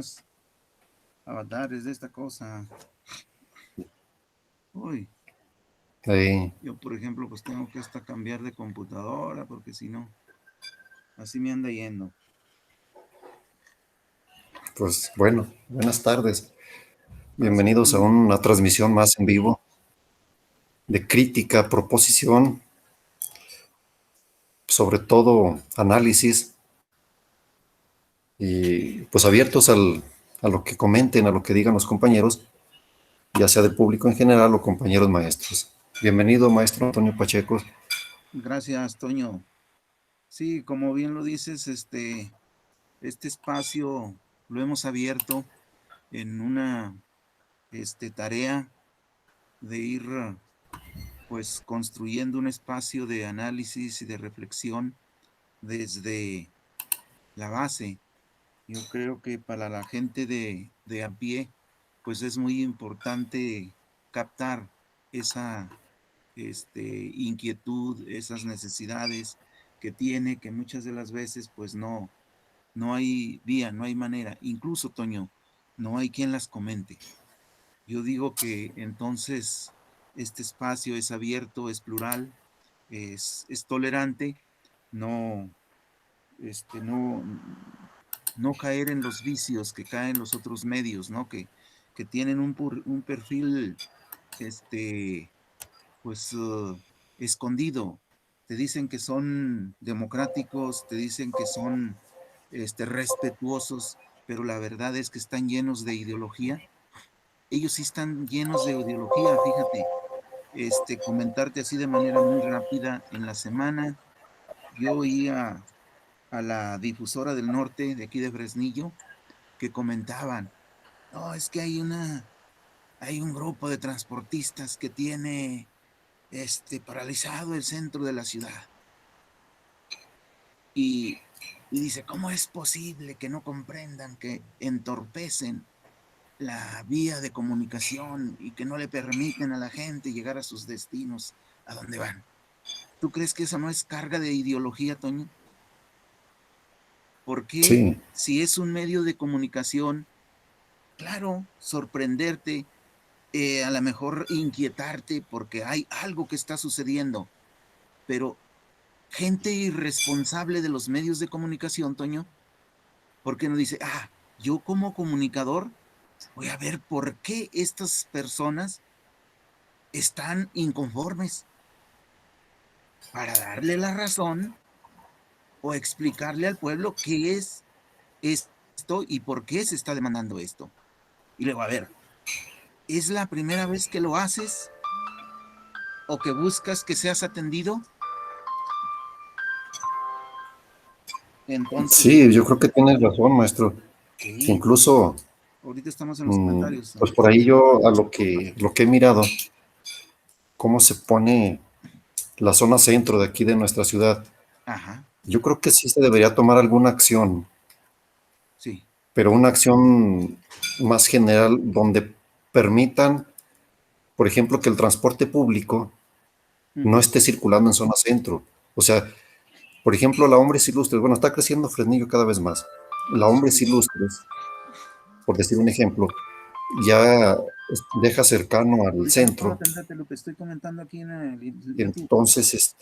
más avatares de esta cosa. Uy, Sí. yo por ejemplo pues tengo que hasta cambiar de computadora porque si no, así me anda yendo. Pues bueno, buenas tardes. Gracias, Bienvenidos a Toño. una transmisión más en vivo de crítica, proposición, sobre todo análisis y pues abiertos a lo que comenten, a lo que digan los compañeros, ya sea del público en general o compañeros maestros. Bienvenido, maestro Antonio Pacheco. Gracias, Toño. Sí, como bien lo dices, este espacio lo hemos abierto en una tarea de ir pues construyendo un espacio de análisis y de reflexión desde la base. Yo creo que para la gente de a pie, pues es muy importante captar esa inquietud, esas necesidades que tiene, que muchas de las veces pues no hay vía, no hay manera. Incluso, Toño, no hay quien las comente. Yo digo que entonces este espacio es abierto, es plural, es tolerante, no, no, no caer en los vicios que caen los otros medios, ¿no? Que tienen un perfil, este, pues, escondido. Te dicen que son democráticos, te dicen que son, respetuosos, pero la verdad es que están llenos de ideología. Ellos sí están llenos de ideología, fíjate. Comentarte así de manera muy rápida, en la semana yo oía a la difusora del norte de aquí de Fresnillo que comentaban, no, es que hay un grupo de transportistas que tiene paralizado el centro de la ciudad. Y, y dice, ¿cómo es posible que no comprendan que entorpecen la vía de comunicación y que no le permiten a la gente llegar a sus destinos, a donde van? ¿Tú crees que eso no es carga de ideología, Toño? Porque Sí, si es un medio de comunicación, claro, sorprenderte, a lo mejor inquietarte porque hay algo que está sucediendo, pero gente irresponsable de los medios de comunicación, Toño, ¿por qué no dice, yo como comunicador voy a ver por qué estas personas están inconformes para darle la razón o explicarle al pueblo qué es esto y por qué se está demandando esto? Y luego, a ver, ¿es la primera vez que lo haces o que buscas que seas atendido? Entonces, sí, yo creo que tienes razón, maestro. sí, Incluso, ahorita estamos en los comentarios. pues por ahí yo a lo que he mirado, cómo se pone la zona centro de aquí de nuestra ciudad. Ajá, Yo creo que sí se debería tomar alguna acción, sí. pero una acción más general donde permitan, por ejemplo, que el transporte público no Ujú, esté circulando en zona centro. O sea, por ejemplo, la Hombres Ilustres, bueno, está creciendo Fresnillo cada vez más. La Hombres sí. Ilustres, por decir un ejemplo, ya deja cercano al Ahorita puedo centro, atenderte lo que estoy comentando aquí en el y YouTube. entonces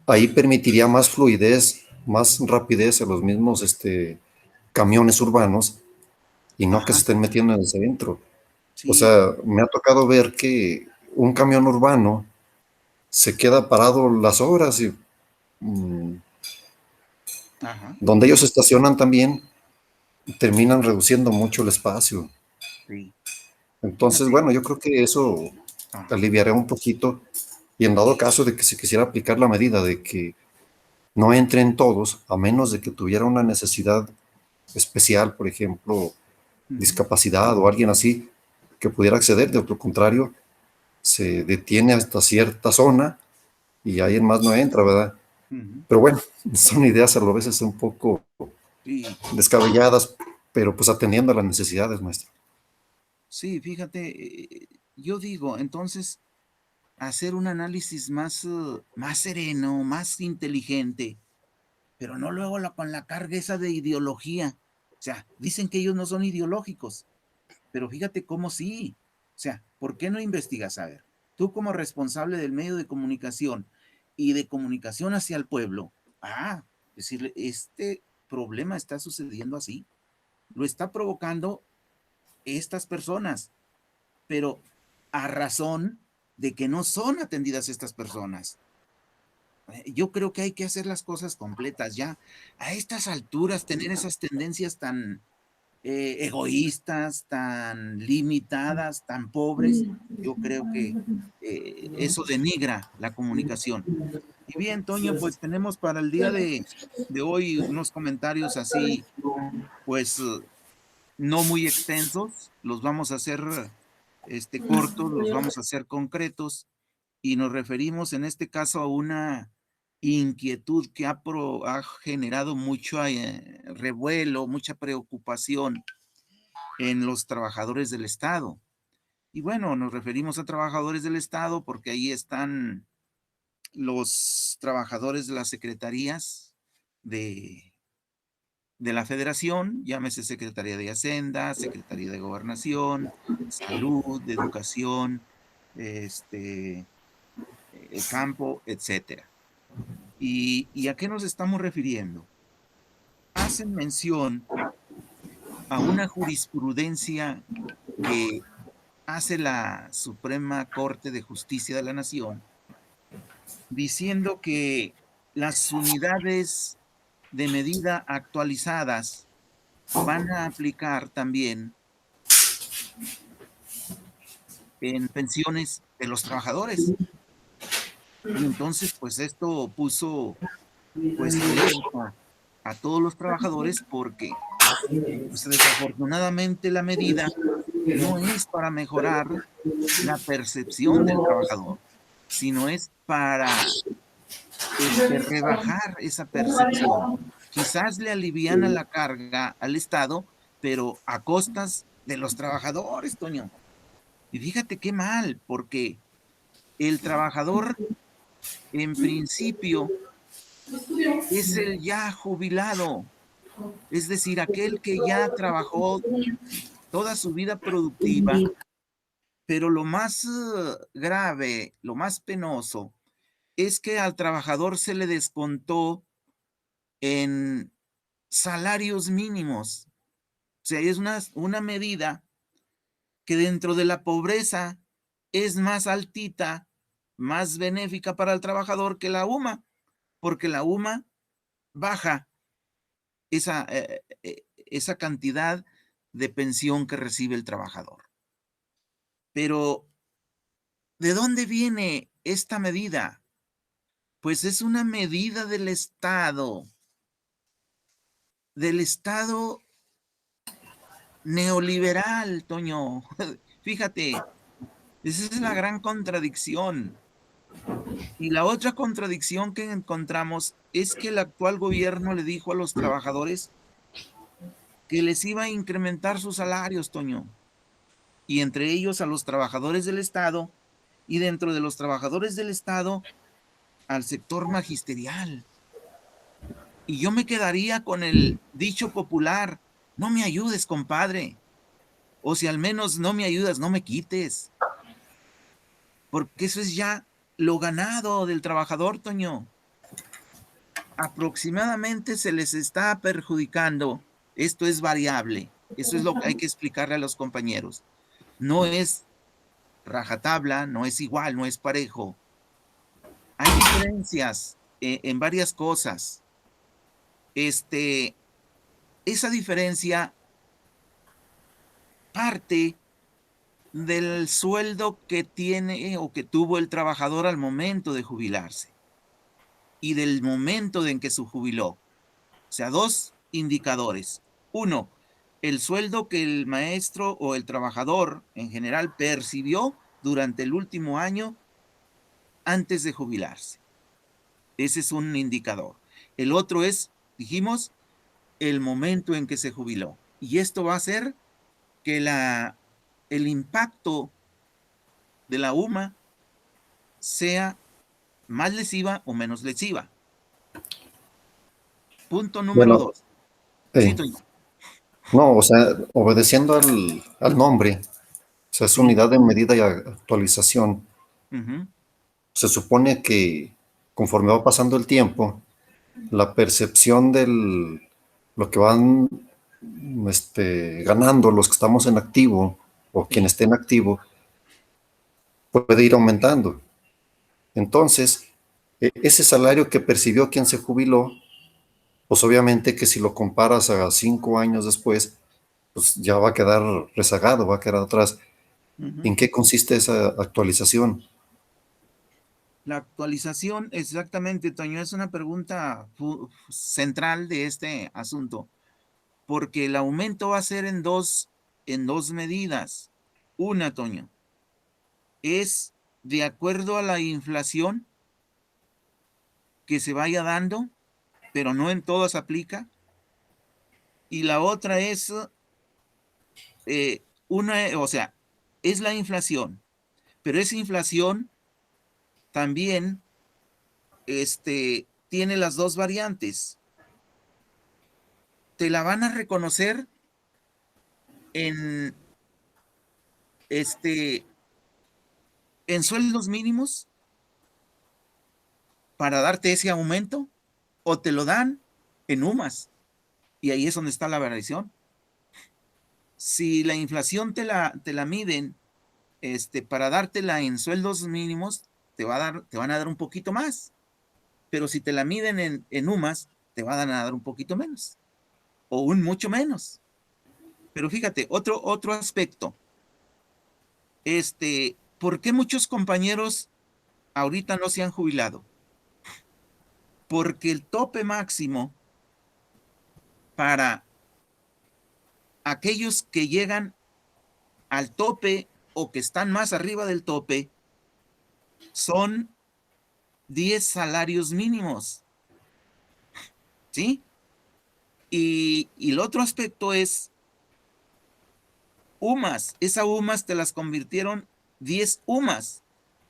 ahí permitiría más fluidez, más rapidez a los mismos camiones urbanos y no que se Ajá, estén metiendo en el centro. O sí, sea, me ha tocado ver que un camión urbano se queda parado las horas y ajá, donde ellos estacionan también terminan reduciendo mucho el espacio. sí. Entonces, Fíjate, bueno, yo creo que eso ajá, aliviaría un poquito y en dado caso de que se quisiera aplicar la medida de que no entren todos, a menos de que tuviera una necesidad especial, por ejemplo, ujú, discapacidad o alguien así que pudiera acceder, de lo contrario, se detiene hasta cierta zona y alguien más no entra, ¿verdad? ujú, Pero bueno, son ideas a veces un poco sí, descabelladas, pero pues atendiendo a las necesidades, maestro. sí, fíjate, yo digo, entonces, hacer un análisis más, más sereno, más inteligente, pero no luego con la carga esa de ideología. O sea, dicen que ellos no son ideológicos, pero fíjate cómo sí. O sea, ¿por qué no investigas? A ver, tú como responsable del medio de comunicación y de comunicación hacia el pueblo, decirle, este problema está sucediendo así, lo está provocando estas personas, pero a razón de que no son atendidas estas personas. Yo creo que hay que hacer las cosas completas ya. A estas alturas, tener esas tendencias tan egoístas, tan limitadas, tan pobres, yo creo que eso denigra la comunicación. Y bien, Toño, pues tenemos para el día de hoy unos comentarios así, pues no muy extensos, los vamos a hacer cortos, los vamos a hacer concretos y nos referimos en este caso a una inquietud que ha generado mucho revuelo, mucha preocupación en los trabajadores del Estado. Y bueno, nos referimos a trabajadores del Estado porque ahí están los trabajadores de las secretarías de, de la Federación, llámese Secretaría de Hacienda, Secretaría de Gobernación, Salud, de Educación, el campo, etcétera. ¿Y a qué nos estamos refiriendo? Hacen mención a una jurisprudencia que hace la Suprema Corte de Justicia de la Nación, diciendo que las unidades de medida actualizadas van a aplicar también en pensiones de los trabajadores. Y entonces, pues esto puso pues alerta a todos los trabajadores porque pues, desafortunadamente la medida no es para mejorar la percepción del trabajador, sino es para rebajar esa percepción. Quizás le aliviana la carga al Estado, pero a costas de los trabajadores, Toño. Y fíjate qué mal, porque el trabajador, en principio, es el ya jubilado, es decir, aquel que ya trabajó toda su vida productiva, pero lo más grave, lo más penoso, es que al trabajador se le descontó en salarios mínimos. O sea, es una medida que dentro de la pobreza es más altita, más benéfica para el trabajador que la UMA, porque la UMA baja esa cantidad de pensión que recibe el trabajador. Pero, ¿de dónde viene esta medida? Pues es una medida del Estado neoliberal, Toño. Fíjate, esa es la gran contradicción. Y la otra contradicción que encontramos es que el actual gobierno le dijo a los trabajadores que les iba a incrementar sus salarios, Toño, y entre ellos a los trabajadores del Estado, y dentro de los trabajadores del Estado, al sector magisterial. Y yo me quedaría con el dicho popular, no me ayudes, compadre, o si al menos no me ayudas, no me quites, porque eso es ya lo ganado del trabajador, Toño. Aproximadamente se les está perjudicando, esto es variable, eso es lo que hay que explicarle a los compañeros. No es rajatabla, no es igual, no es parejo. Hay diferencias en varias cosas. Esa diferencia parte del sueldo que tiene o que tuvo el trabajador al momento de jubilarse y del momento en que se jubiló. O sea, dos indicadores. Uno, el sueldo que el maestro o el trabajador en general percibió durante el último año antes de jubilarse. Ese es un indicador. El otro es, dijimos, el momento en que se jubiló. Y esto va a hacer que el impacto de la UMA sea más lesiva o menos lesiva. Punto número Bueno, 2. Sí, Toño. No, o sea, obedeciendo al nombre, o sea, es Sí. unidad de medida y actualización. Ujú. Se supone que conforme va pasando el tiempo, la percepción del lo que van ganando los que estamos en activo o quien Sí. esté en activo puede ir aumentando. Entonces, ese salario que percibió quien se jubiló, pues obviamente que si lo comparas a 5 años después, pues ya va a quedar rezagado, va a quedar atrás. Ujú. ¿En qué consiste esa actualización? La actualización, exactamente, Toño, es una pregunta central de este asunto, porque el aumento va a ser en dos medidas. Una, Toño, es de acuerdo a la inflación que se vaya dando, pero no en todas aplica. Y la otra es o sea, es la inflación, pero esa inflación también tiene las dos variantes. Te la van a reconocer en, este, en sueldos mínimos para darte ese aumento, o te lo dan en UMAS. Y ahí es donde está la variación. Si la inflación te la miden para dártela en sueldos mínimos, te van a dar un poquito más. Pero si te la miden en UMAS, te van a dar un poquito menos. O un mucho menos. Pero fíjate, otro aspecto. ¿Por qué muchos compañeros ahorita no se han jubilado? Porque el tope máximo para aquellos que llegan al tope o que están más arriba del tope son 10 salarios mínimos, ¿sí? Y el otro aspecto es UMAS. Esa UMAS te las convirtieron 10 UMAS,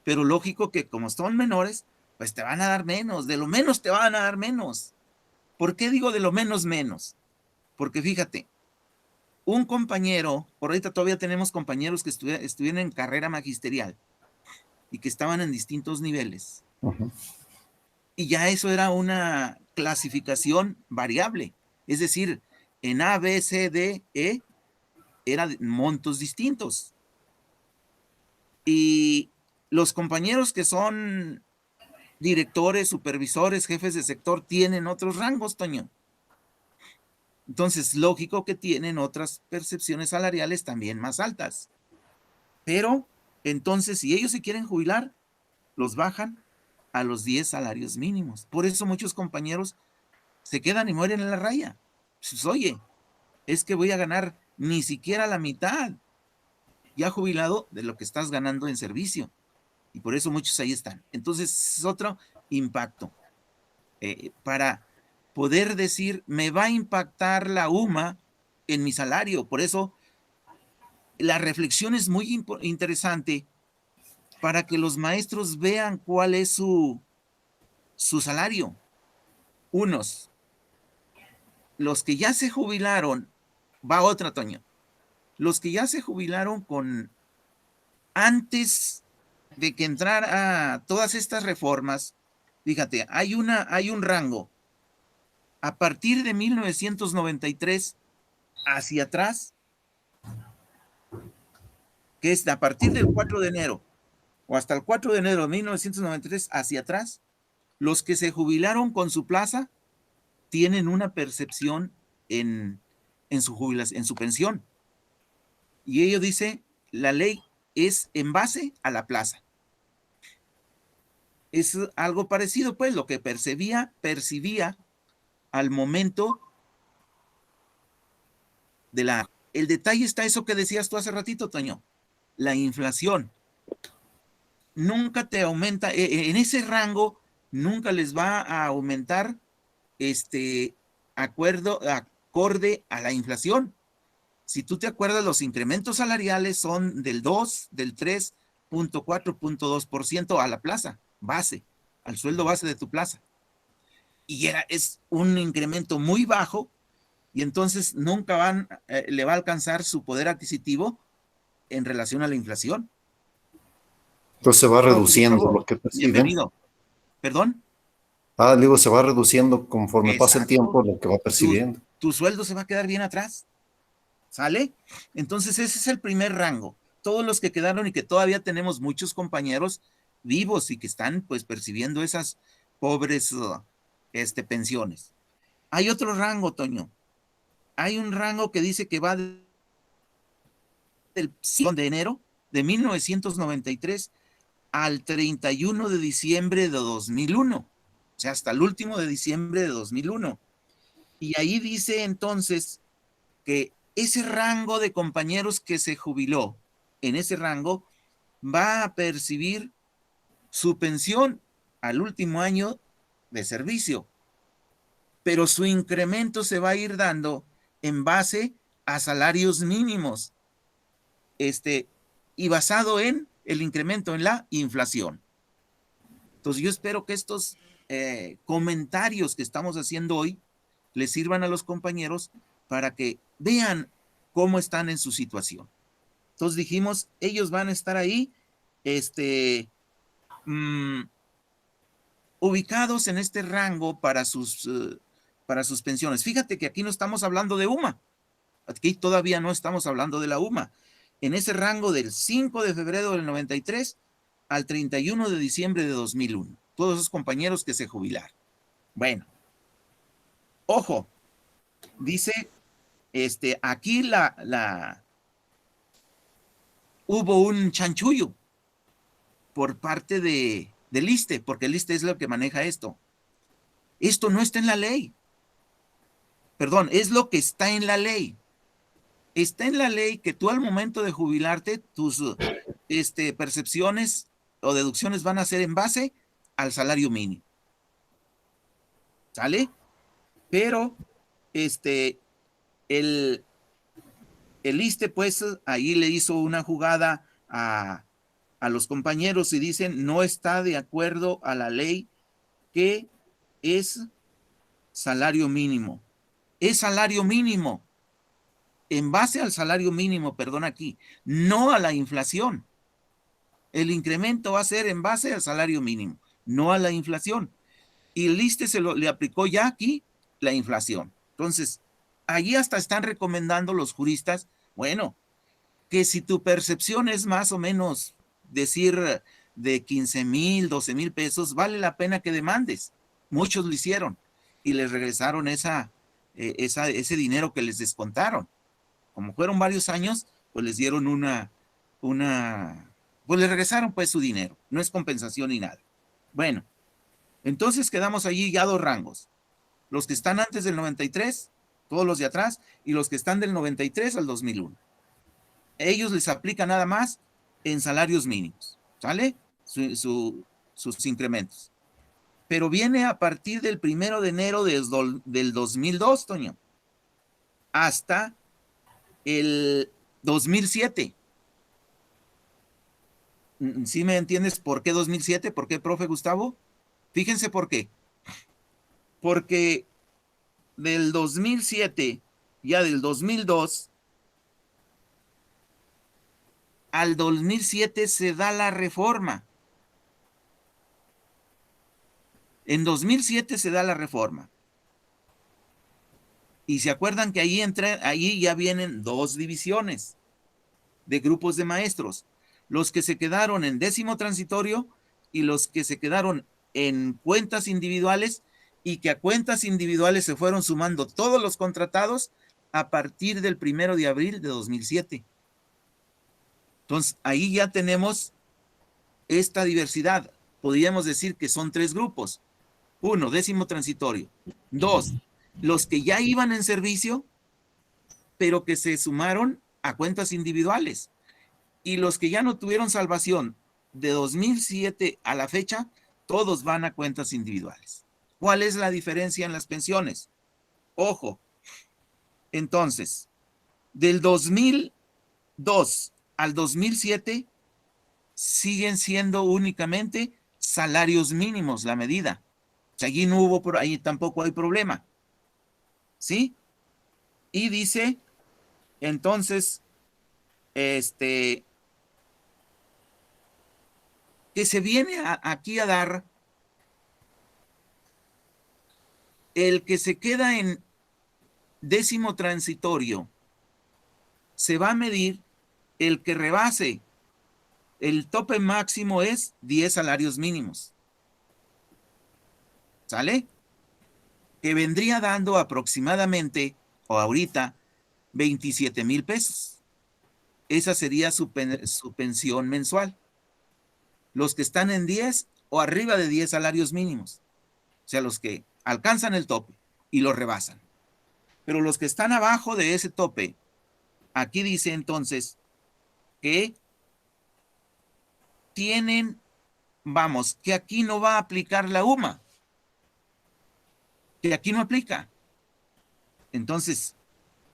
pero lógico que como son menores, pues te van a dar menos, de lo menos te van a dar menos. ¿Por qué digo de lo menos menos? Porque fíjate, un compañero, por ahorita todavía tenemos compañeros que estuvieron en carrera magisterial y que estaban en distintos niveles. Ujú. Y ya eso era una clasificación variable. Es decir, en A, B, C, D, E eran montos distintos. Y los compañeros que son directores, supervisores, jefes de sector, tienen otros rangos, Toño. Entonces, lógico que tienen otras percepciones salariales también más altas. Pero, entonces, si ellos se quieren jubilar, los bajan a los 10 salarios mínimos. Por eso muchos compañeros se quedan y mueren en la raya. Pues, oye, es que voy a ganar ni siquiera la mitad ya jubilado de lo que estás ganando en servicio. Y por eso muchos ahí están. Entonces, es otro impacto. Para poder decir, me va a impactar la UMA en mi salario. Por eso, la reflexión es muy interesante para que los maestros vean cuál es su salario. Unos, los que ya se jubilaron, va otra, Toño. Los que ya se jubilaron con antes de que entrara todas estas reformas, fíjate, hay un rango. A partir de 1993 hacia atrás, que es a partir del 4 de enero o hasta el 4 de enero de 1993 hacia atrás, los que se jubilaron con su plaza tienen una percepción en, en su jubilación, en su pensión. Y ello dice, la ley es en base a la plaza. Es algo parecido, pues, lo que percibía al momento de la... El detalle está eso que decías tú hace ratito, Toño, la inflación. Nunca te aumenta, en ese rango, nunca les va a aumentar acorde a la inflación. Si tú te acuerdas, los incrementos salariales son del 2, del 3,4, 2% a la plaza base, al sueldo base de tu plaza. Y es un incremento muy bajo y entonces nunca le va a alcanzar su poder adquisitivo en relación a la inflación. Entonces se va Por reduciendo favor, lo que perciben. bienvenido. ¿Perdón? Digo, se va reduciendo conforme pasa el Exacto. tiempo lo que va Tu, percibiendo. tu sueldo se va a quedar bien atrás. ¿Sale? Entonces ese es el primer rango. Todos los que quedaron y que todavía tenemos muchos compañeros vivos y que están pues percibiendo esas pobres pensiones. Hay otro rango, Toño. Hay un rango que dice que va del 5 de enero de 1993 al 31 de diciembre de 2001. O sea, hasta el último de diciembre de 2001. Y ahí dice entonces que ese rango de compañeros que se jubiló en ese rango va a percibir su pensión al último año de servicio, pero su incremento se va a ir dando en base a salarios mínimos, y basado en el incremento en la inflación. Entonces yo espero que estos comentarios que estamos haciendo hoy les sirvan a los compañeros para que vean cómo están en su situación. Entonces dijimos, ellos van a estar ahí, ubicados en este rango para sus pensiones. Fíjate que aquí no estamos hablando de UMA, aquí todavía no estamos hablando de la UMA. En ese rango del 5 de febrero del 93 al 31 de diciembre de 2001. Todos esos compañeros que se jubilaron. Bueno, ojo, dice, aquí hubo un chanchullo por parte del ISSSTE, porque el ISSSTE es lo que maneja esto. Esto no está en la ley. Perdón, es lo que está en la ley. Está en la ley que tú al momento de jubilarte, tus percepciones o deducciones van a ser en base al salario mínimo. ¿Sale? Pero el ISSSTE, pues, ahí le hizo una jugada a los compañeros y dicen, no está de acuerdo a la ley que es salario mínimo. Es salario mínimo. En base al salario mínimo, perdón aquí, no a la inflación. El incremento va a ser en base al salario mínimo, no a la inflación. Y el ISSSTE le aplicó ya aquí la inflación. Entonces, allí hasta están recomendando los juristas, bueno, que si tu percepción es más o menos decir de 15,000, 12,000 pesos, vale la pena que demandes. Muchos lo hicieron y les regresaron ese dinero que les descontaron. Como fueron varios años, pues les dieron pues les regresaron pues su dinero. No es compensación ni nada. Bueno, entonces quedamos allí ya dos rangos. Los que están antes del 93, todos los de atrás, y los que están del 93 al 2001. Ellos les aplican nada más en salarios mínimos, ¿sale? Sus incrementos. Pero viene a partir del 1 de enero del 2002, Toño, hasta el 2007. ¿Sí me entiendes por qué 2007? ¿Por qué, profe Gustavo? Fíjense por qué. Porque del 2007, ya del 2002, al 2007 se da la reforma. En 2007 se da la reforma. Y se acuerdan que ahí ya vienen dos divisiones de grupos de maestros. Los que se quedaron en 10º transitorio y los que se quedaron en cuentas individuales, y que a cuentas individuales se fueron sumando todos los contratados a partir del 1 de abril de 2007. Entonces, ahí ya tenemos esta diversidad. Podríamos decir que son tres grupos. 1, 10º transitorio. 2, los que ya iban en servicio, pero que se sumaron a cuentas individuales. Y los que ya no tuvieron salvación de 2007 a la fecha, todos van a cuentas individuales. ¿Cuál es la diferencia en las pensiones? Ojo, entonces, del 2002 al 2007 siguen siendo únicamente salarios mínimos la medida. O sea, allí no hubo, ahí tampoco hay problema. ¿Sí? Y dice, entonces, que se viene aquí a dar el que se queda en décimo transitorio, se va a medir el que rebase. El tope máximo es 10 salarios mínimos. ¿Sale? Que vendría dando aproximadamente, o ahorita, 27,000 pesos. Esa sería su pensión mensual. Los que están en 10 o arriba de 10 salarios mínimos. O sea, los que alcanzan el tope y lo rebasan. Pero los que están abajo de ese tope, aquí dice entonces que tienen, vamos, que aquí no va a aplicar la UMA, que aquí no aplica. Entonces,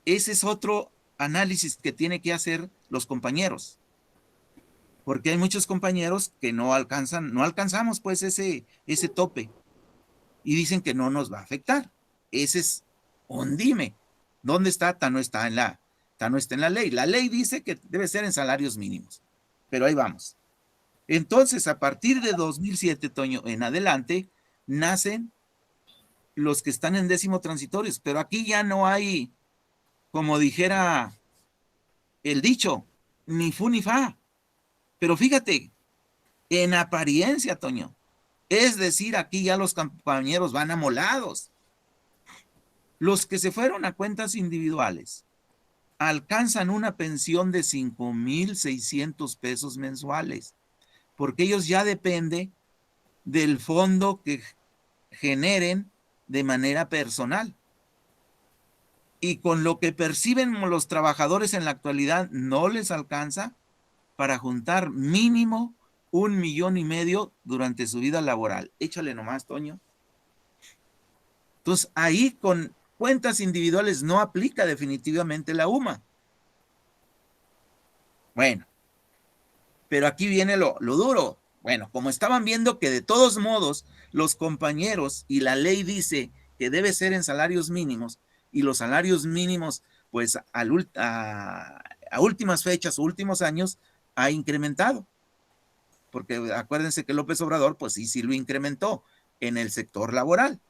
ese es otro análisis que tiene que hacer los compañeros, porque hay muchos compañeros que no alcanzamos pues ese tope y dicen que no nos va a afectar. Ese es un dime. ¿Dónde está? No está en la ley. La ley dice que debe ser en salarios mínimos, pero ahí vamos. Entonces, a partir de 2007, Toño, en adelante, nacen los que están en décimo transitorios, pero aquí ya no hay, como dijera el dicho, ni fu ni fa. Pero fíjate, en apariencia, Toño, es decir, aquí ya los compañeros van amolados. Los que se fueron a cuentas individuales alcanzan una pensión de 5,600 pesos mensuales, porque ellos ya depende del fondo que generen de manera personal. Y con lo que perciben los trabajadores en la actualidad no les alcanza para juntar mínimo 1,500,000 durante su vida laboral. Échale nomás, Toño. Entonces, ahí con cuentas individuales no aplica definitivamente la UMA. Bueno, pero aquí viene lo duro. Bueno, como estaban viendo que de todos modos los compañeros y la ley dice que debe ser en salarios mínimos y los salarios mínimos pues a últimas fechas o últimos años ha incrementado. Porque acuérdense que López Obrador pues sí lo incrementó en el sector laboral.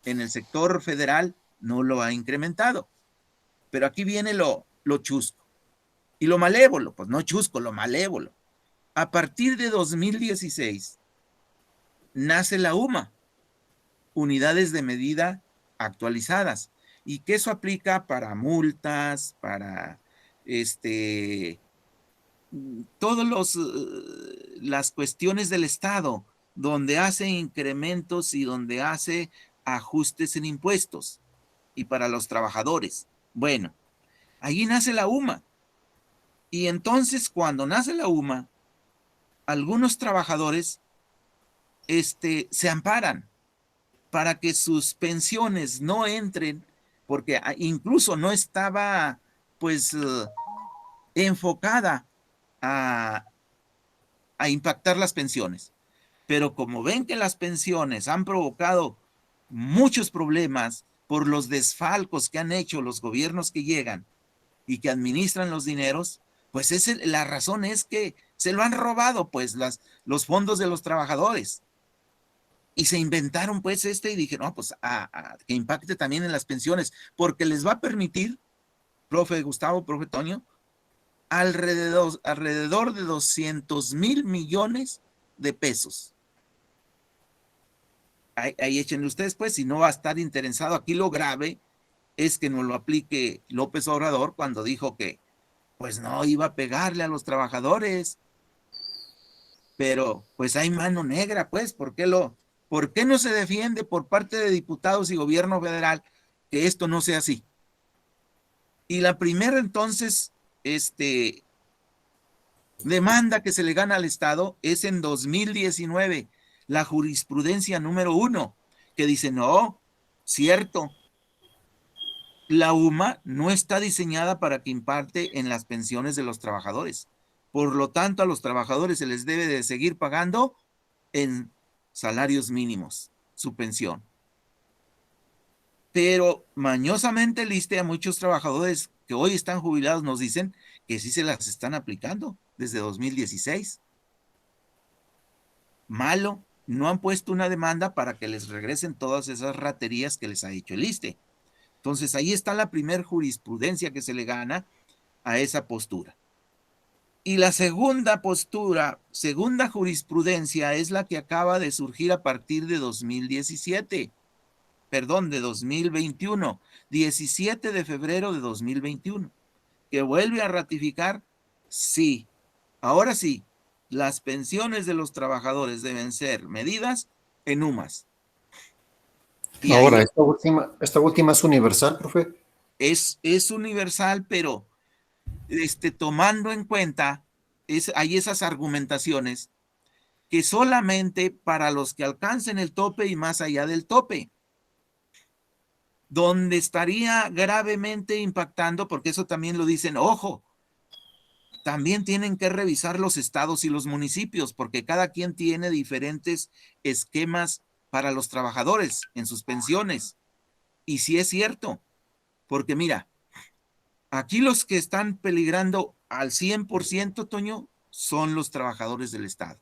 En el sector federal no lo ha incrementado. Pero aquí viene lo chusco. Y lo malévolo, pues no chusco, lo malévolo. A partir de 2016 nace la UMA, unidades de medida actualizadas, y que eso aplica para multas, para todas las cuestiones del Estado, donde hace incrementos y donde hace ajustes en impuestos, y para los trabajadores. Bueno, allí nace la UMA. Y entonces cuando nace la UMA, algunos trabajadores se amparan para que sus pensiones no entren, porque incluso no estaba pues enfocada a, a impactar las pensiones. Pero como ven que las pensiones han provocado muchos problemas por los desfalcos que han hecho los gobiernos que llegan y que administran los dineros, pues la razón es que se lo han robado pues los fondos de los trabajadores. Y se inventaron pues y dijeron, no, pues que impacte también en las pensiones, porque les va a permitir, profe Gustavo, profe Toño, alrededor de 200,000 millones de pesos. Ahí échenle ustedes pues, si no va a estar interesado. Aquí lo grave es que no lo aplique López Obrador cuando dijo que pues no iba a pegarle a los trabajadores, pero pues hay mano negra pues, ¿por qué no se defiende por parte de diputados y gobierno federal que esto no sea así? Y la primera entonces, demanda que se le gana al Estado es en 2019, la jurisprudencia número 1, que dice, no, cierto, la UMA no está diseñada para que impacte en las pensiones de los trabajadores. Por lo tanto, a los trabajadores se les debe de seguir pagando en salarios mínimos su pensión. Pero mañosamente el ISSSTE a muchos trabajadores que hoy están jubilados nos dicen que sí se las están aplicando desde 2016. Malo, no han puesto una demanda para que les regresen todas esas raterías que les ha hecho el ISSSTE. Entonces ahí está la primer jurisprudencia que se le gana a esa postura. Y la segunda postura, segunda jurisprudencia, es la que acaba de surgir a partir de 2017, perdón, de 2021, 17 de febrero de 2021, que vuelve a ratificar, sí, ahora sí, las pensiones de los trabajadores deben ser medidas en UMAS. Y Ahora, ahí esta última es universal, profe. es universal, pero tomando en cuenta, hay esas argumentaciones que solamente para los que alcancen el tope y más allá del tope, donde estaría gravemente impactando, porque eso también lo dicen, ojo, también tienen que revisar los estados y los municipios, porque cada quien tiene diferentes esquemas para los trabajadores en sus pensiones. Y sí es cierto, porque mira, aquí los que están peligrando al 100%, Toño, son los trabajadores del Estado.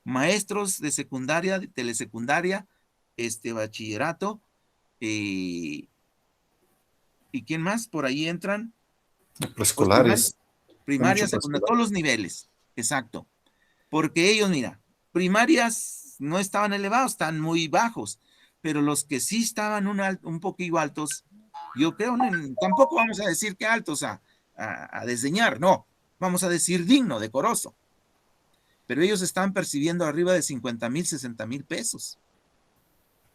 Maestros de secundaria, de telesecundaria, bachillerato, ¿y quién más? Por ahí entran, pues Preescolares, hay primaria, mucho secundaria, preescolar. todos los niveles, exacto. Porque ellos, mira, primarias no estaban elevados, están muy bajos, pero los que sí estaban un poquito altos, yo creo, tampoco vamos a decir que altos a desdeñar, no, vamos a decir digno, decoroso, pero ellos están percibiendo arriba de 50,000, 60,000 pesos.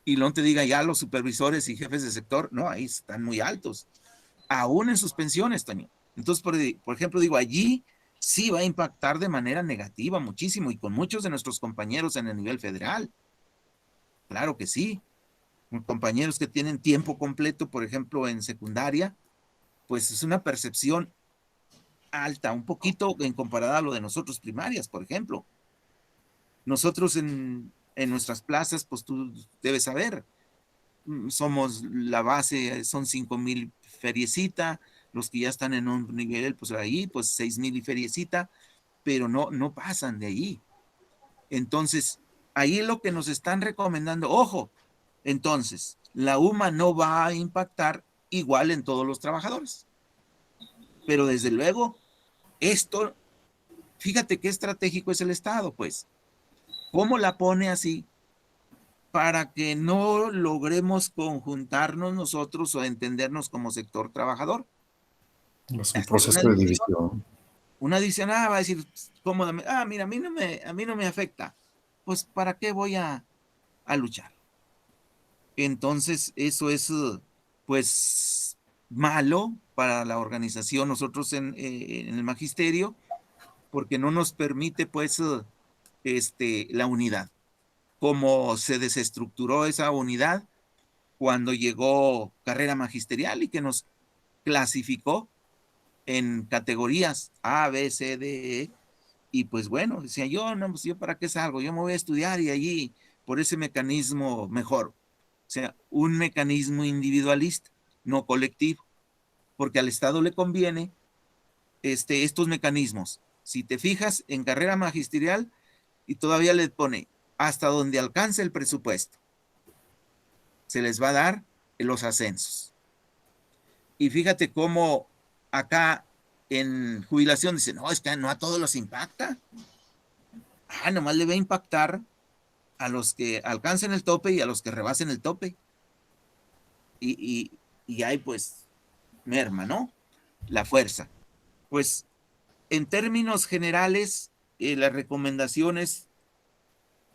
Y no te diga ya los supervisores y jefes de sector, no, ahí están muy altos, aún en sus pensiones, Toño. Entonces, por ejemplo, digo, allí sí va a impactar de manera negativa muchísimo y con muchos de nuestros compañeros en el nivel federal. Claro que sí. Compañeros que tienen tiempo completo, por ejemplo, en secundaria, pues es una percepción alta, un poquito en comparada a lo de nosotros primarias, por ejemplo. Nosotros en nuestras plazas, pues tú debes saber, somos la base, son 5,000 feriecita, los que ya están en un nivel, pues ahí, pues 6,000 y feriecita, pero no pasan de ahí. Entonces, ahí es lo que nos están recomendando. Ojo, entonces, la UMA no va a impactar igual en todos los trabajadores. Pero desde luego, esto, fíjate qué estratégico es el Estado, pues. ¿Cómo la pone así? Para que no logremos conjuntarnos nosotros o entendernos como sector trabajador. Es un Hacer proceso de división. una adición, va a decir cómodamente, mira, a mí no me afecta. Pues, ¿para qué voy a luchar? Entonces, eso es, pues, malo para la organización, nosotros en el magisterio, porque no nos permite, pues, la unidad. Como se desestructuró esa unidad cuando llegó carrera magisterial y que nos clasificó en categorías A, B, C, D, E, y pues bueno, decía yo, no, pues yo para qué salgo, yo me voy a estudiar y allí por ese mecanismo mejor. O sea, un mecanismo individualista, no colectivo, porque al Estado le conviene estos mecanismos. Si te fijas en carrera magisterial y todavía le pone hasta donde alcance el presupuesto, se les va a dar los ascensos. Y fíjate cómo acá en jubilación dicen, no, es que no a todos los impacta. Nomás le va a impactar a los que alcancen el tope y a los que rebasen el tope. Y hay pues merma, ¿no? La fuerza. Pues en términos generales, las recomendaciones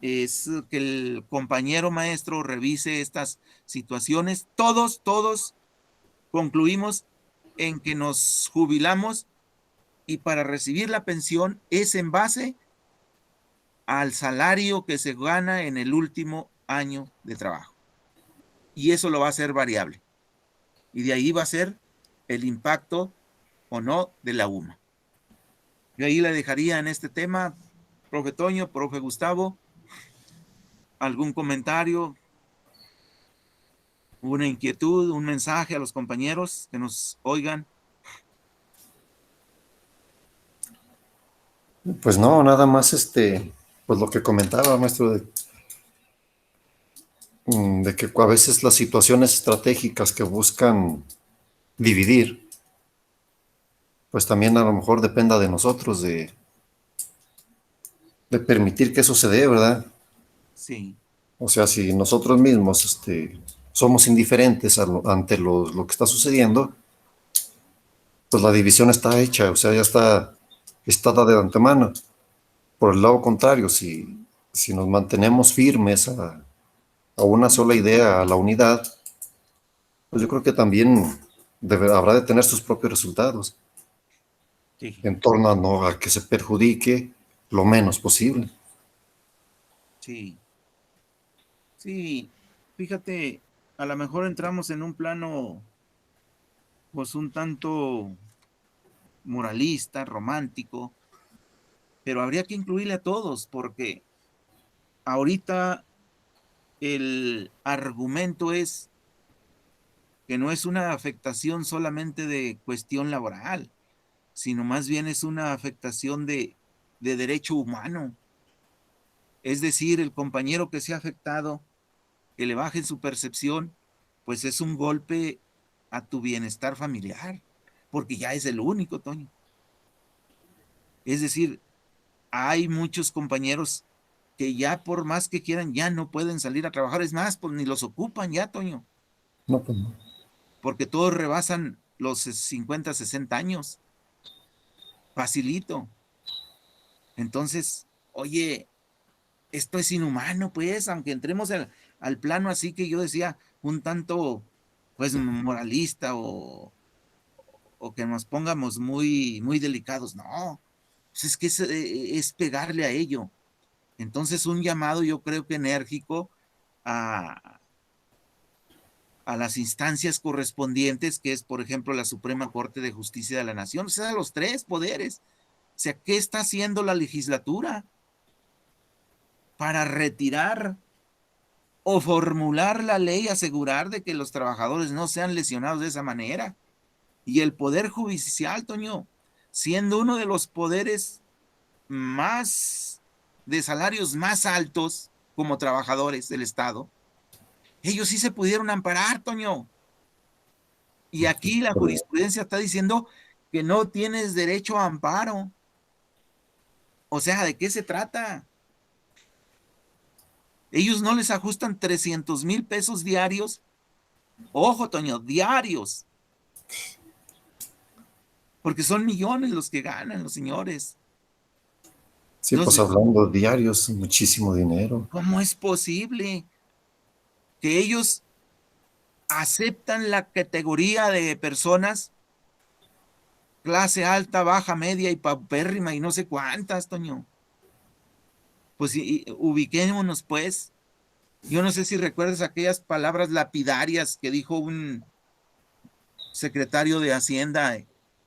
es que el compañero maestro revise estas situaciones. Todos concluimos en que nos jubilamos y para recibir la pensión es en base al salario que se gana en el último año de trabajo. Y eso lo va a hacer variable. Y de ahí va a ser el impacto o no de la UMA. Yo ahí le dejaría en este tema, profe Toño, profe Gustavo, algún comentario. una inquietud, un mensaje a los compañeros que nos oigan. Pues no, nada más pues lo que comentaba, maestro, de que a veces las situaciones estratégicas que buscan dividir, pues también a lo mejor dependa de nosotros, de permitir que eso se dé, ¿verdad? Sí, O sea, si nosotros mismos somos indiferentes ante lo que está sucediendo, pues la división está hecha, o sea, está dada de antemano. Por el lado contrario, si nos mantenemos firmes a una sola idea, a la unidad, pues yo creo que también habrá de tener sus propios resultados sí, en torno a, no, a que se perjudique lo menos posible. sí, sí. Fíjate, a lo mejor entramos en un plano, pues un tanto moralista, romántico, pero habría que incluirle a todos, porque ahorita el argumento es que no es una afectación solamente de cuestión laboral, sino más bien es una afectación de derecho humano. Es decir, el compañero que se ha afectado, que le bajen su percepción, pues es un golpe a tu bienestar familiar, porque ya es el único, Toño. Es decir, hay muchos compañeros que ya por más que quieran, ya no pueden salir a trabajar. Es más, pues ni los ocupan ya, Toño, No, pues no. porque todos rebasan los 50, 60 años. Facilito. Entonces, oye, esto es inhumano, pues, aunque entremos al plano así que yo decía, un tanto, pues, moralista o que nos pongamos muy, muy delicados. No, pues es que es pegarle a ello. Entonces, un llamado, yo creo que enérgico a, a las instancias correspondientes, que es, por ejemplo, la Suprema Corte de Justicia de la Nación, o sea, los tres poderes. O sea, ¿qué está haciendo la legislatura para retirar o formular la ley, asegurar de que los trabajadores no sean lesionados de esa manera? Y el Poder Judicial, Toño, siendo uno de los poderes más de salarios más altos como trabajadores del Estado, ellos sí se pudieron amparar, Toño. Y aquí la Pero, jurisprudencia está diciendo que no tienes derecho a amparo. O sea, ¿de qué se trata? Ellos no les ajustan 300,000 pesos diarios. Ojo, Toño, diarios, porque son millones los que ganan los señores. sí, pues Entonces, hablando diarios, muchísimo dinero. ¿cómo es posible que ellos aceptan la categoría de personas clase alta, baja, media y paupérrima y no sé cuántas, Toño? Pues ubiquémonos, pues. Yo no sé si recuerdas aquellas palabras lapidarias que dijo un secretario de Hacienda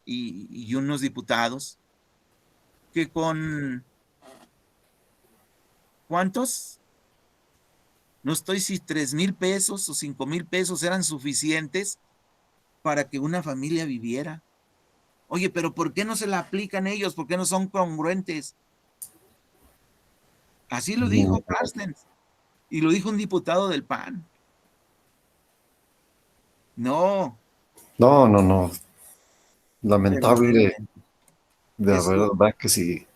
y unos diputados, que con ¿cuántos? No estoy si 3,000 pesos o 5,000 pesos eran suficientes para que una familia viviera. Oye, pero ¿por qué no se la aplican ellos? ¿Por qué no son congruentes? Así lo Mm, dijo Carstens y lo dijo un diputado del PAN. No, no, no, no. Lamentable, verdaderamente. de Es, verdad que sí.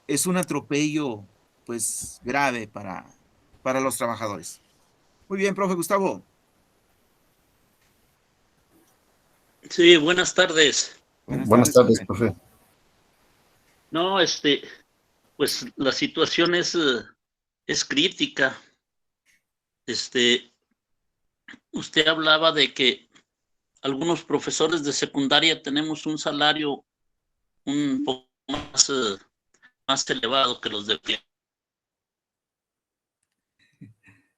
es un atropello, pues, grave para los trabajadores. Muy bien, profe Gustavo. Sí, buenas tardes. Buenas Buenas tardes, tardes, profe. profe. No, pues la situación es crítica. Este, Usted hablaba de que algunos profesores de secundaria tenemos un salario un poco más elevado que los de primaria.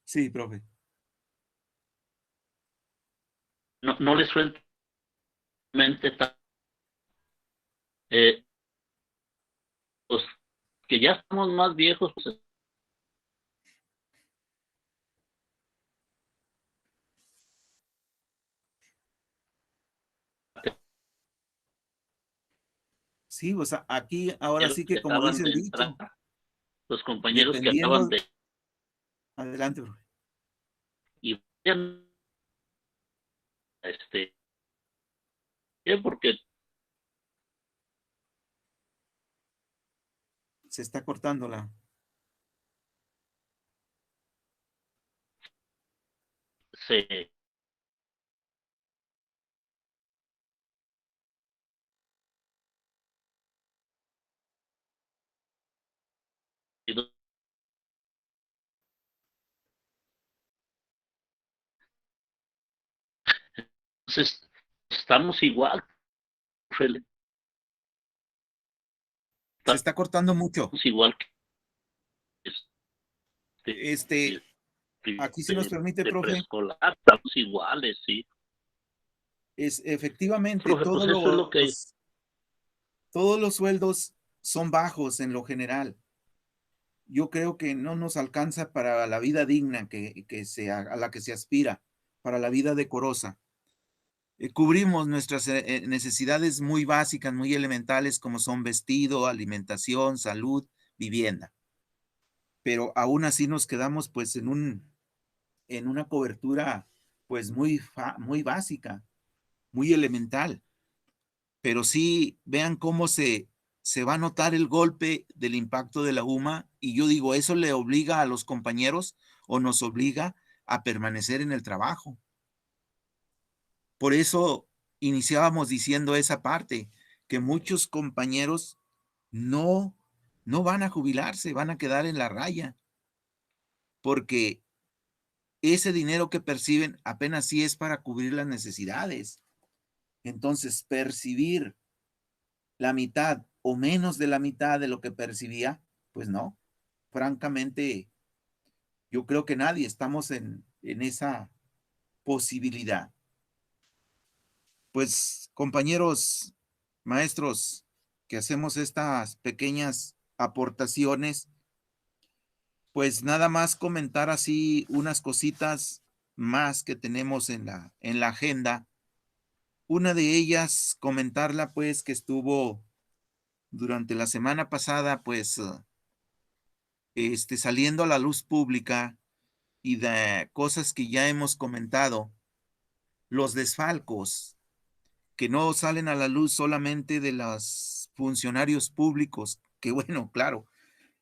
Sí, profe. No les suelta mente eh, pues, que ya estamos más viejos, pues, Sí, o sea, aquí ahora compañeros sí que que como acaban dice de el entrar, dicho, los compañeros que acaban dependiendo, de adelante, profe. y vayan, porque Se está cortando la. se entonces estamos igual, Se está cortando mucho. estamos igual que este, Este, aquí si nos permite, de profe, preescolar, estamos iguales, sí. es efectivamente Profe, pues eso es lo que todos los sueldos son bajos en lo general. Yo creo que no nos alcanza para la vida digna a la que se aspira, para la vida decorosa. Cubrimos nuestras necesidades muy básicas, muy elementales, como son vestido, alimentación, salud, vivienda. Pero aún así nos quedamos pues en una cobertura pues muy básica, muy elemental. Pero sí vean cómo se va a notar el golpe del impacto de la UMA, y yo digo, eso le obliga a los compañeros o nos obliga a permanecer en el trabajo. Por eso iniciábamos diciendo esa parte, que muchos compañeros no, no van a jubilarse, van a quedar en la raya, porque ese dinero que perciben apenas sí es para cubrir las necesidades. Entonces, percibir la mitad o menos de la mitad de lo que percibía, pues no. Francamente, yo creo que nadie estamos en esa posibilidad. Pues, compañeros, maestros, que hacemos estas pequeñas aportaciones, pues nada más comentar así unas cositas más que tenemos en la agenda. Una de ellas, comentarla pues que estuvo durante la semana pasada, pues saliendo a la luz pública y de cosas que ya hemos comentado, los desfalcos que no salen a la luz solamente de los funcionarios públicos, que bueno, claro,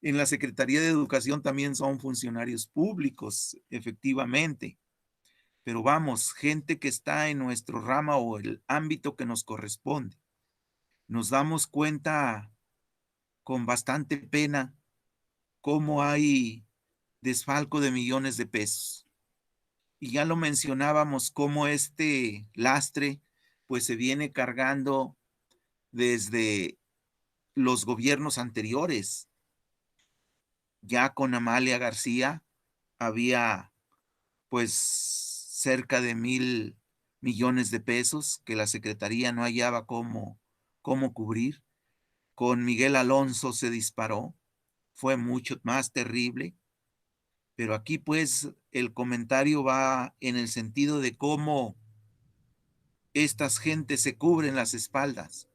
en la Secretaría de Educación también son funcionarios públicos, efectivamente, pero vamos, gente que está en nuestro rama o el ámbito que nos corresponde. Nos damos cuenta con bastante pena cómo hay desfalco de millones de pesos. Y ya lo mencionábamos, cómo este lastre pues se viene cargando desde los gobiernos anteriores. Ya con Amalia García había pues cerca de 1,000 millones de pesos que la Secretaría no hallaba cómo cubrir. Con Miguel Alonso se disparó, fue mucho más terrible, pero aquí pues el comentario va en el sentido de cómo estas gentes se cubren las espaldas.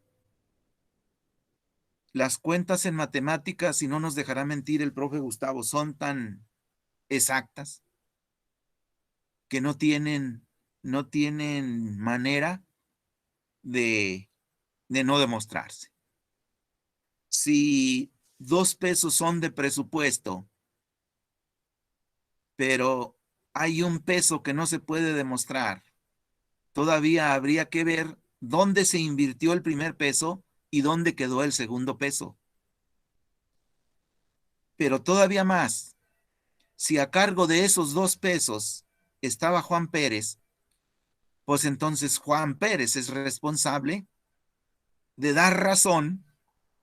Las cuentas en matemáticas, y no nos dejará mentir el profe Gustavo, son tan exactas que no tienen manera de, de no demostrarse. Si 2 pesos son de presupuesto, pero hay 1 peso que no se puede demostrar, todavía habría que ver dónde se invirtió el primer peso y dónde quedó el segundo peso. Pero todavía más, si a cargo de esos 2 pesos estaba Juan Pérez, pues entonces Juan Pérez es responsable de dar razón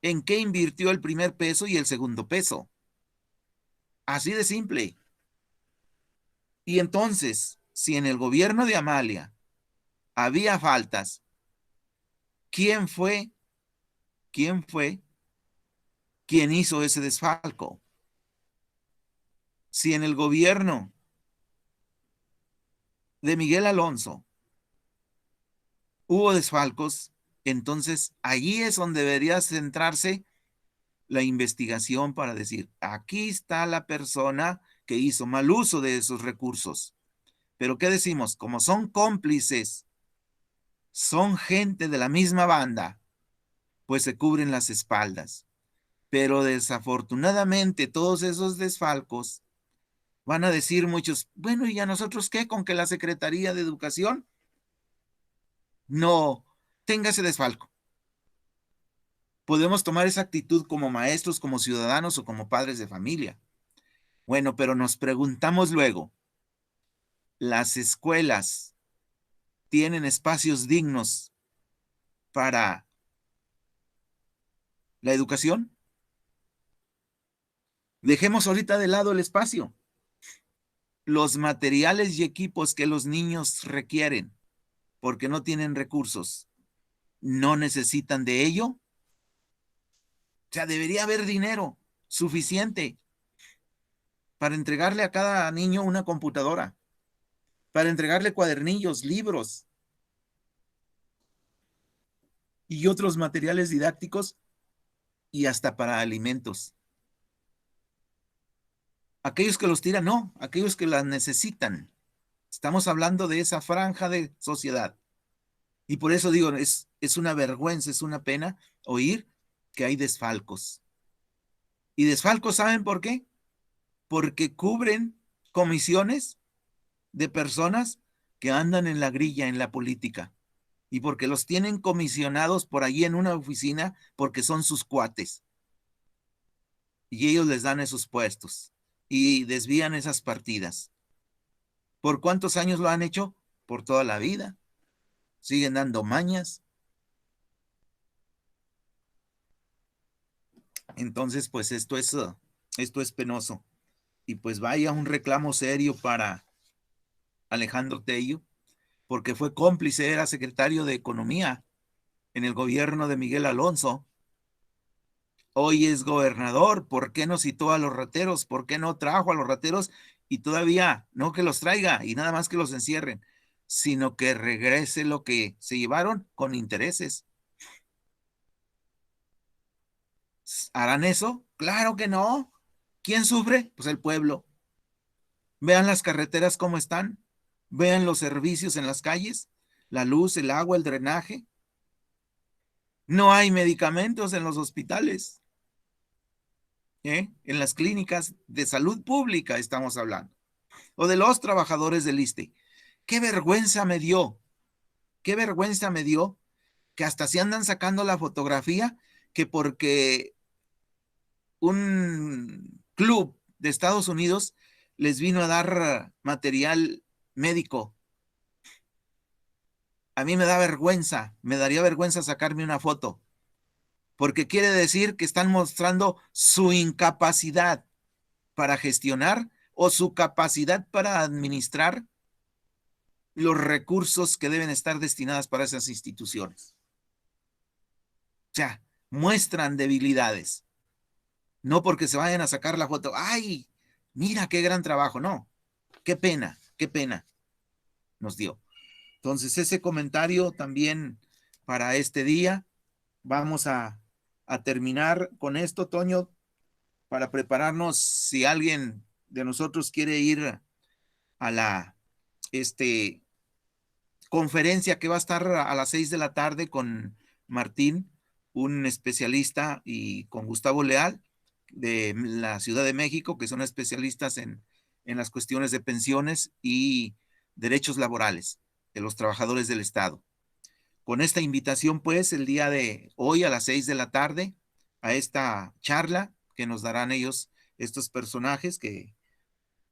en qué invirtió el primer peso y el segundo peso. Así de simple. Y entonces, si en el gobierno de Amalia había faltas, ¿quién fue? ¿Quién fue quien hizo ese desfalco? Si en el gobierno de Miguel Alonso hubo desfalcos, Entonces, allí es donde debería centrarse la investigación para decir, aquí está la persona que hizo mal uso de esos recursos. Pero ¿qué decimos? Como son cómplices, son gente de la misma banda, pues se cubren las espaldas. Pero desafortunadamente todos esos desfalcos van a decir muchos, bueno, ¿y a nosotros qué? Con que la Secretaría de Educación no tenga ese desfalco. Podemos tomar esa actitud como maestros, como ciudadanos o como padres de familia. Bueno, pero nos preguntamos luego, ¿las escuelas tienen espacios dignos para la educación? Dejemos ahorita de lado el espacio. Los materiales y equipos que los niños requieren porque no tienen recursos, ¿no necesitan de ello? O sea, debería haber dinero suficiente para entregarle a cada niño una computadora, para entregarle cuadernillos, libros y otros materiales didácticos y hasta para alimentos. Aquellos que los tiran, no, aquellos que las necesitan. Estamos hablando de esa franja de sociedad. Y por eso digo, es una vergüenza, es una pena oír que hay desfalcos. Y desfalcos, ¿saben por qué? Porque cubren comisiones de personas que andan en la grilla en la política y porque los tienen comisionados por allí en una oficina porque son sus cuates y ellos les dan esos puestos y desvían esas partidas. ¿Por cuántos años lo han hecho? Por toda la vida. Siguen dando mañas. Entonces, pues esto es penoso. Y pues vaya un reclamo serio para Alejandro Tello, porque fue cómplice, era secretario de Economía en el gobierno de Miguel Alonso. Hoy es gobernador. ¿Por qué no citó a los rateros? ¿Por qué no trajo a los rateros? Y todavía no que los traiga y nada más que los encierren, sino que regrese lo que se llevaron con intereses. ¿Harán eso? Claro que no. ¿Quién sufre? Pues el pueblo. Vean las carreteras cómo están. Vean los servicios en las calles, la luz, el agua, el drenaje. No hay medicamentos en los hospitales, en las clínicas de salud pública estamos hablando, o de los trabajadores del ISSSTE. Qué vergüenza me dio que hasta se andan sacando la fotografía que porque un club de Estados Unidos les vino a dar material médico. A mí me da vergüenza, me daría vergüenza sacarme una foto, porque quiere decir que están mostrando su incapacidad para gestionar o su capacidad para administrar los recursos que deben estar destinados para esas instituciones. O sea, muestran debilidades. No porque se vayan a sacar la foto, ¡ay! Mira qué gran trabajo. No, qué pena nos dio. Entonces, ese comentario también para este día. Vamos a terminar con esto, Toño, para prepararnos si alguien de nosotros quiere ir a la conferencia que va a estar a las 6 de la tarde con Martín, un especialista, y con Gustavo Leal de la Ciudad de México, que son especialistas en las cuestiones de pensiones y derechos laborales de los trabajadores del Estado. Con esta invitación, pues, el día de hoy a las 6 de la tarde, a esta charla que nos darán ellos, estos personajes que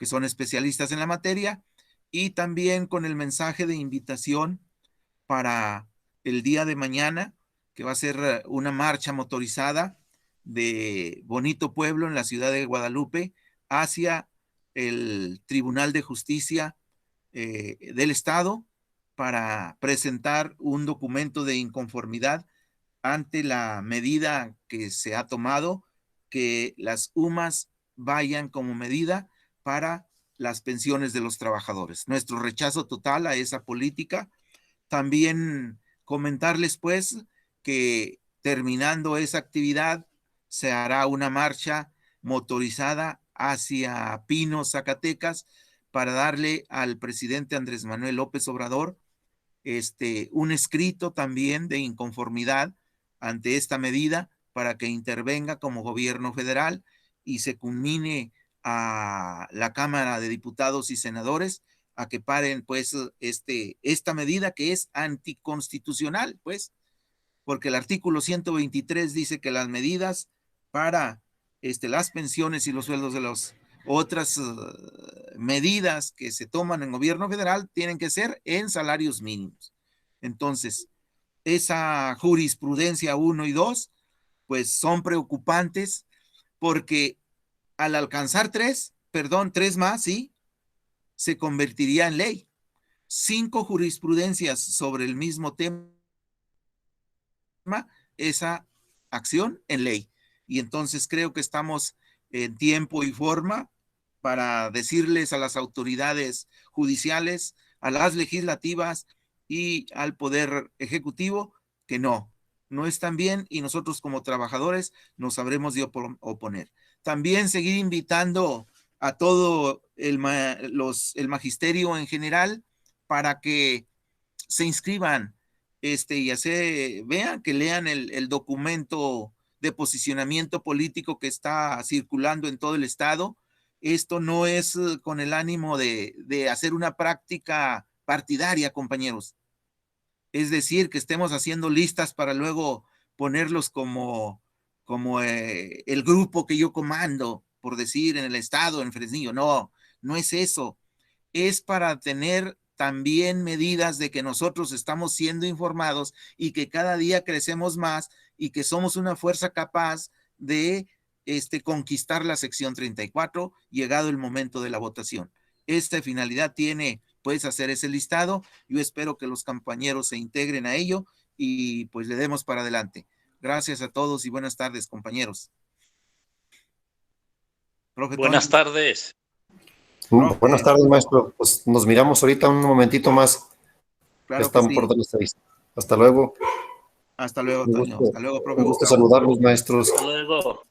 son especialistas en la materia, y también con el mensaje de invitación para el día de mañana, que va a ser una marcha motorizada de Bonito Pueblo en la ciudad de Guadalupe hacia el Tribunal de Justicia del Estado para presentar un documento de inconformidad ante la medida que se ha tomado, que las UMAS vayan como medida para las pensiones de los trabajadores. Nuestro rechazo total a esa política. También comentarles, pues, que terminando esa actividad se hará una marcha motorizada hacia Pinos, Zacatecas, para darle al presidente Andrés Manuel López Obrador un escrito también de inconformidad ante esta medida para que intervenga como gobierno federal y se culmine a la Cámara de Diputados y Senadores a que paren pues esta medida que es anticonstitucional, pues, porque el artículo 123 dice que las medidas para las pensiones y los sueldos de las otras medidas que se toman en gobierno federal tienen que ser en salarios mínimos. Entonces, esa jurisprudencia 1 y 2, pues son preocupantes porque al alcanzar 3 más, sí, se convertiría en ley. 5 jurisprudencias sobre el mismo tema, esa acción en ley. Y entonces creo que estamos en tiempo y forma para decirles a las autoridades judiciales, a las legislativas y al poder ejecutivo que no están bien y nosotros como trabajadores nos habremos de oponer. También seguir invitando a todo el magisterio en general para que se inscriban y vean, que lean el documento de posicionamiento político que está circulando en todo el estado. Esto no es con el ánimo de hacer una práctica partidaria, compañeros. Es decir, que estemos haciendo listas para luego ponerlos como el grupo que yo comando, por decir, en el estado, en Fresnillo. No, no es eso. Es para tener también medidas de que nosotros estamos siendo informados y que cada día crecemos más y que somos una fuerza capaz de conquistar la sección 34, llegado el momento de la votación. Esta finalidad tiene, puedes hacer ese listado. Yo espero que los compañeros se integren a ello y pues le demos para adelante. Gracias a todos y buenas tardes, compañeros. Profe buenas Toño. Tardes. Profe. Buenas tardes, maestro. Pues nos miramos ahorita un momentito más. Claro estamos sí. Por las 6. Hasta luego. Hasta luego, Toño. Hasta luego, profe. Un gusto saludarlos, maestros. Hasta luego.